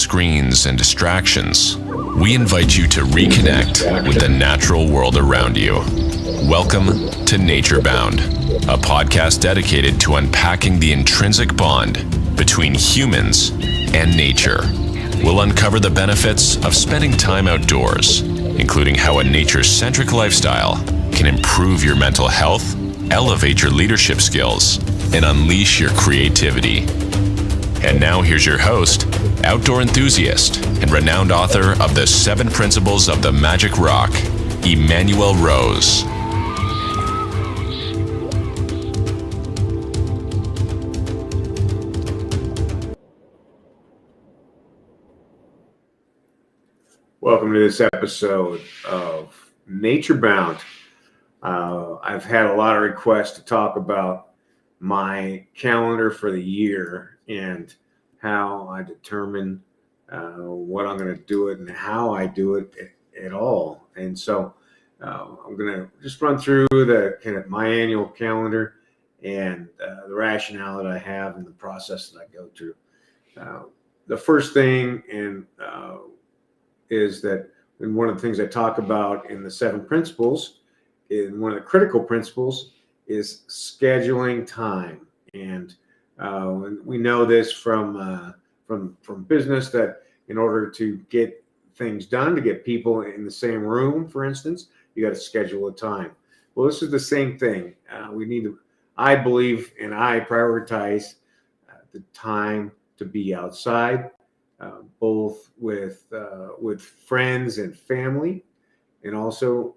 screens and distractions, we invite you to reconnect with the natural world around you. Welcome to Nature Bound, a podcast dedicated to unpacking the intrinsic bond between humans and nature. We'll uncover the benefits of spending time outdoors, including how a nature-centric lifestyle can improve your mental health, elevate your leadership skills, and unleash your creativity. And now here's your host, outdoor enthusiast, and renowned author of The 7 Principles of the Magic Rock, Emanuel Rose. Welcome to this episode of Nature Bound. I've had a lot of requests to talk about my calendar for the year and how I determine what I'm going to do it and how I do it at all. And so I'm going to just run through the kind of my annual calendar and the rationale that I have and the process that I go through. The first thing is that, and one of the things I talk about in the 7 principles, in one of the critical principles, is scheduling time. And we know this from business, that in order to get things done, to get people in the same room, for instance, you got to schedule a time. Well, this is the same thing. We need to, I believe, and I prioritize the time to be outside. Both with friends and family, and also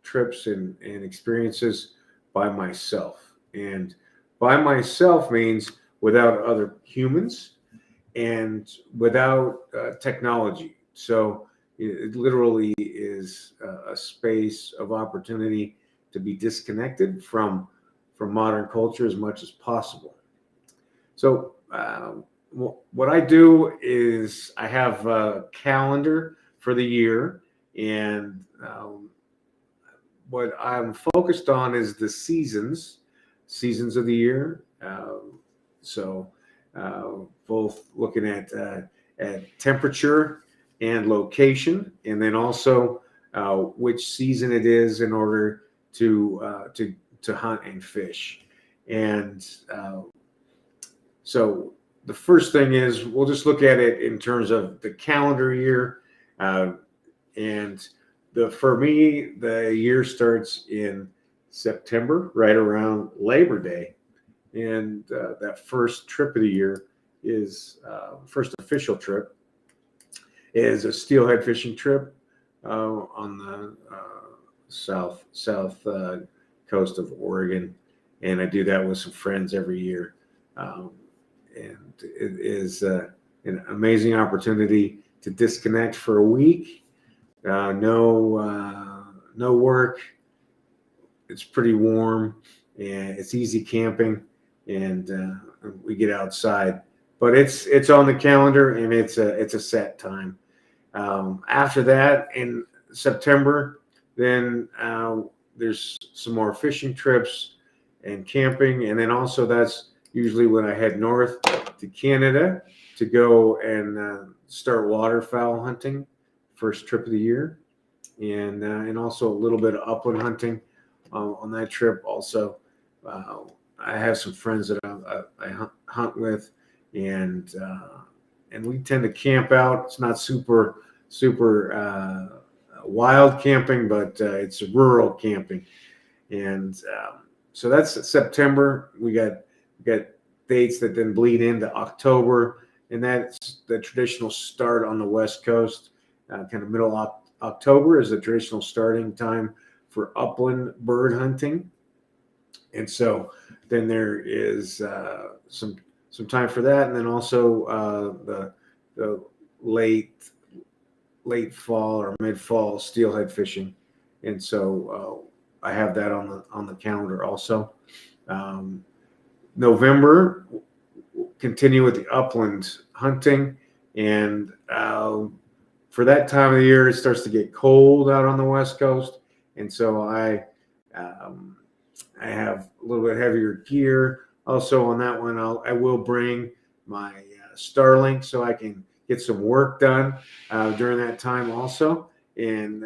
trips and experiences by myself. And by myself means without other humans and without technology. So it literally is a space of opportunity to be disconnected from modern culture as much as possible. So what I do is I have a calendar for the year, and what I'm focused on is the seasons of the year. Both looking at temperature and location, and then also which season it is in order to hunt and fish. And so the first thing is we'll just look at it in terms of the calendar year. For me, the year starts in September, right around Labor Day. And that first trip of the year is, first official trip, is a steelhead fishing trip on the south coast of Oregon. And I do that with some friends every year. And it is an amazing opportunity to disconnect for a week. No work. It's pretty warm, and it's easy camping, and we get outside. But it's on the calendar, and it's a set time. After that, in September, then there's some more fishing trips and camping, and then also that's usually when I head north to Canada to go and start waterfowl hunting, first trip of the year, and also a little bit of upland hunting on that trip. Also, I have some friends that I hunt with, and we tend to camp out. It's not super wild camping, but it's rural camping, and so that's September. We got dates that then bleed into October, and that's the traditional start on the West Coast. Kind of middle October is the traditional starting time for upland bird hunting, and so then there is some time for that, and then also the late fall or mid fall steelhead fishing, and so I have that on the calendar also. November, continue with the upland hunting, and for that time of the year, it starts to get cold out on the West Coast, and so I have a little bit heavier gear. Also on that one, I will bring my Starlink so I can get some work done during that time also, and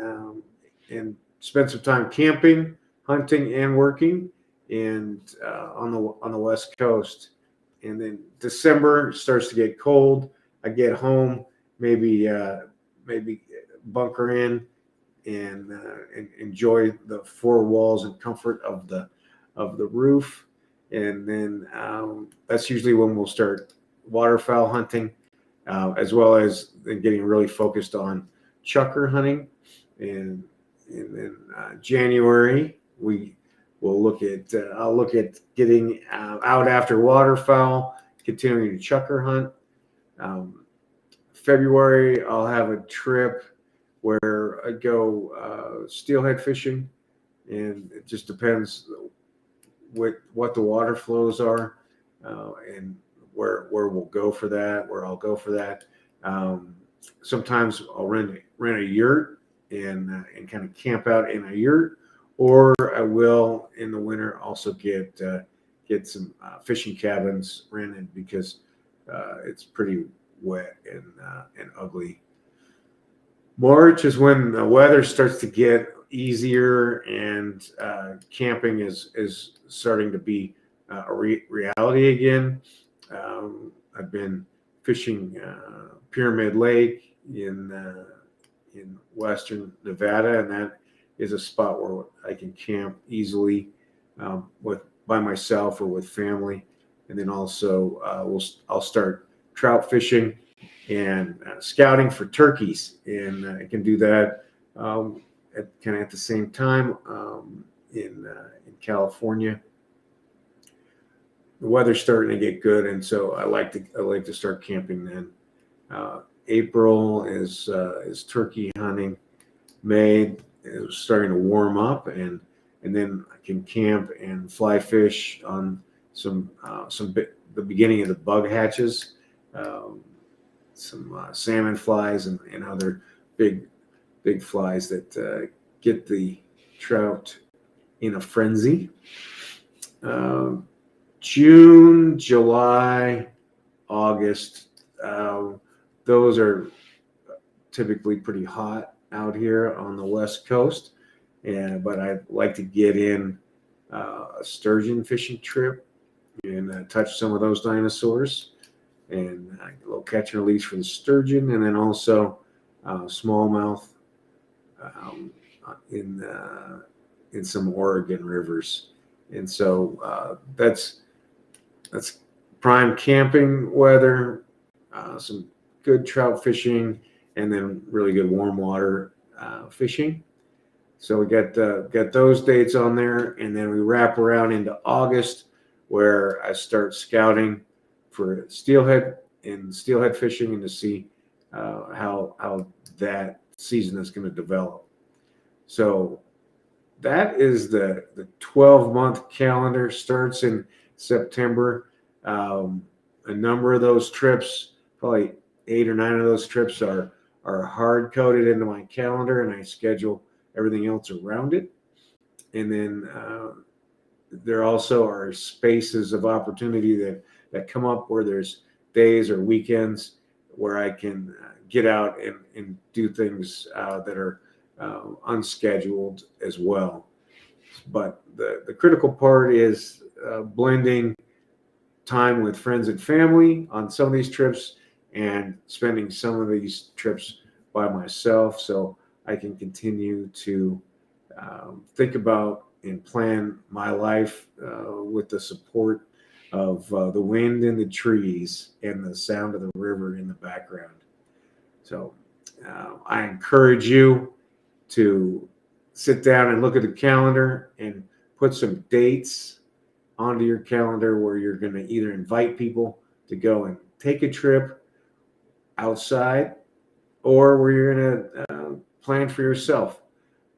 spend some time camping, hunting, and working, and on the West Coast. And then December starts to get cold. I get home, maybe bunker in and enjoy the four walls and comfort of the roof. And then that's usually when we'll start waterfowl hunting, as well as getting really focused on chukar hunting. And then January we will look at I'll look at getting out after waterfowl, continuing to chukar hunt. February I'll have a trip where I go steelhead fishing, and it just depends what the water flows are, and where we'll go for that, where I'll go for that. Sometimes I'll rent a yurt and kind of camp out in a yurt, or I will in the winter also get some fishing cabins rented because it's pretty wet and ugly. March is when the weather starts to get easier, and camping is starting to be a reality again. I've been fishing Pyramid Lake in western Nevada, and that is a spot where I can camp easily by myself or with family. And then also I'll start trout fishing and scouting for turkeys, and I can do that at the same time in California. The weather's starting to get good, and so I like to start camping then. April is turkey hunting. May is starting to warm up, and then I can camp and fly fish on the beginning of the bug hatches, some salmon flies and other big flies that get the trout in a frenzy. June, July, August, those are typically pretty hot out here on the West Coast, but I'd like to get in a sturgeon fishing trip and touch some of those dinosaurs, and a little catch and release for the sturgeon, and then also smallmouth in some Oregon rivers. And so that's prime camping weather, some good trout fishing, and then really good warm water fishing. So we got those dates on there, and then we wrap around into August, where I start scouting for steelhead fishing, and to see how that season is going to develop. So that is the 12-month calendar. Starts in September. A number of those trips, probably 8 or 9 of those trips, are hard coded into my calendar, and I schedule everything else around it. And then there also are spaces of opportunity that come up where there's days or weekends where I can get out and do things that are unscheduled as well. But the critical part is blending time with friends and family on some of these trips, and spending some of these trips by myself, so I can continue to think about and plan my life with the support of the wind in the trees and the sound of the river in the background. So I encourage you to sit down and look at the calendar and put some dates onto your calendar where you're going to either invite people to go and take a trip outside, or where you're going to plan for yourself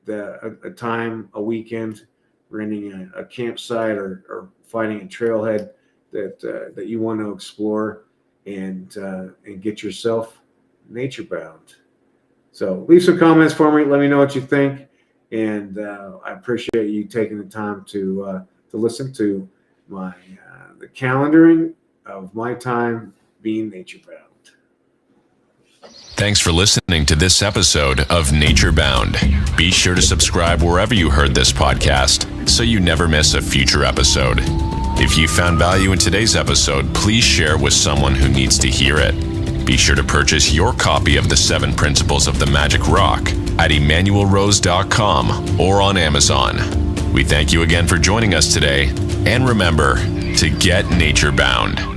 a time, a weekend, renting a campsite or finding a trailhead that you want to explore and get yourself nature bound. So leave some comments for me. Let me know what you think, and I appreciate you taking the time to listen to the calendaring of my time being nature bound. Thanks for listening to this episode of Nature Bound. Be sure to subscribe wherever you heard this podcast so you never miss a future episode. If you found value in today's episode, please share with someone who needs to hear it. Be sure to purchase your copy of the 7 Principles of the Magic Rock at Emanuelrose.com or on Amazon. We thank you again for joining us today, and remember to get nature bound.